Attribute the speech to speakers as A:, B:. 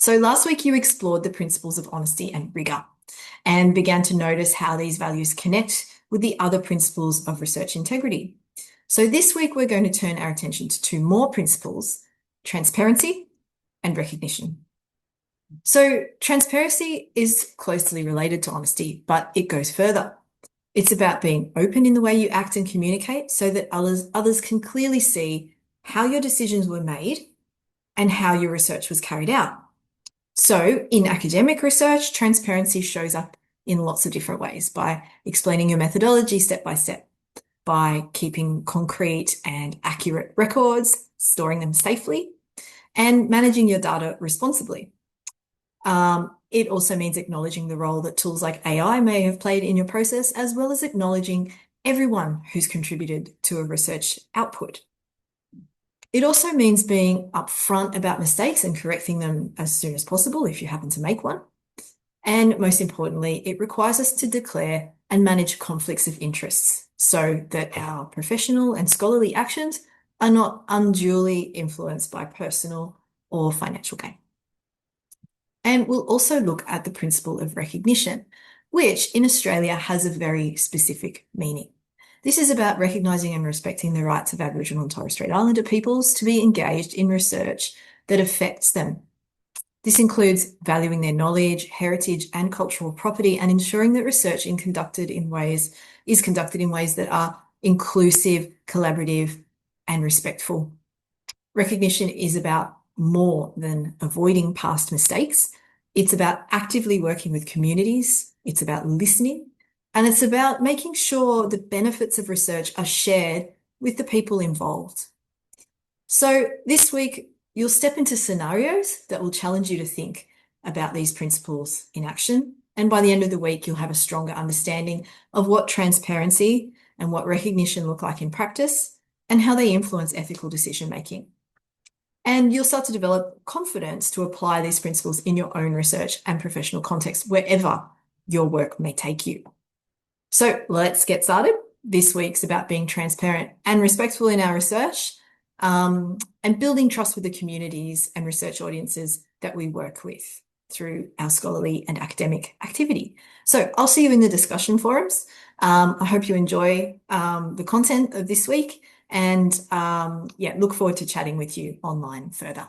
A: So last week you explored the principles of honesty and rigor and began to notice how these values connect with the other principles of research integrity. So this week we're going to turn our attention to two more principles: transparency and recognition. So transparency is closely related to honesty, but it goes further. It's about being open in the way you act and communicate so that others can clearly see how your decisions were made and how your research was carried out. So in academic research, transparency shows up in lots of different ways: by explaining your methodology step by step, by keeping concrete and accurate records, storing them safely, and managing your data responsibly. It also means acknowledging the role that tools like AI may have played in your process, as well as acknowledging everyone who's contributed to a research output. It also means being upfront about mistakes and correcting them as soon as possible if you happen to make one. And most importantly, it requires us to declare and manage conflicts of interests so that our professional and scholarly actions are not unduly influenced by personal or financial gain. And we'll also look at the principle of recognition, which in Australia has a very specific meaning. This is about recognising and respecting the rights of Aboriginal and Torres Strait Islander peoples to be engaged in research that affects them. This includes valuing their knowledge, heritage, and cultural property, and ensuring that research is conducted in ways that are inclusive, collaborative, and respectful. Recognition is about more than avoiding past mistakes. It's about actively working with communities. It's about listening. And it's about making sure the benefits of research are shared with the people involved. So this week, you'll step into scenarios that will challenge you to think about these principles in action. And by the end of the week, you'll have a stronger understanding of what transparency and what recognition look like in practice and how they influence ethical decision making. And you'll start to develop confidence to apply these principles in your own research and professional context, wherever your work may take you. So let's get started. This week's about being transparent and respectful in our research, and building trust with the communities and research audiences that we work with through our scholarly and academic activity. So I'll see you in the discussion forums. I hope you enjoy the content of this week, and look forward to chatting with you online further.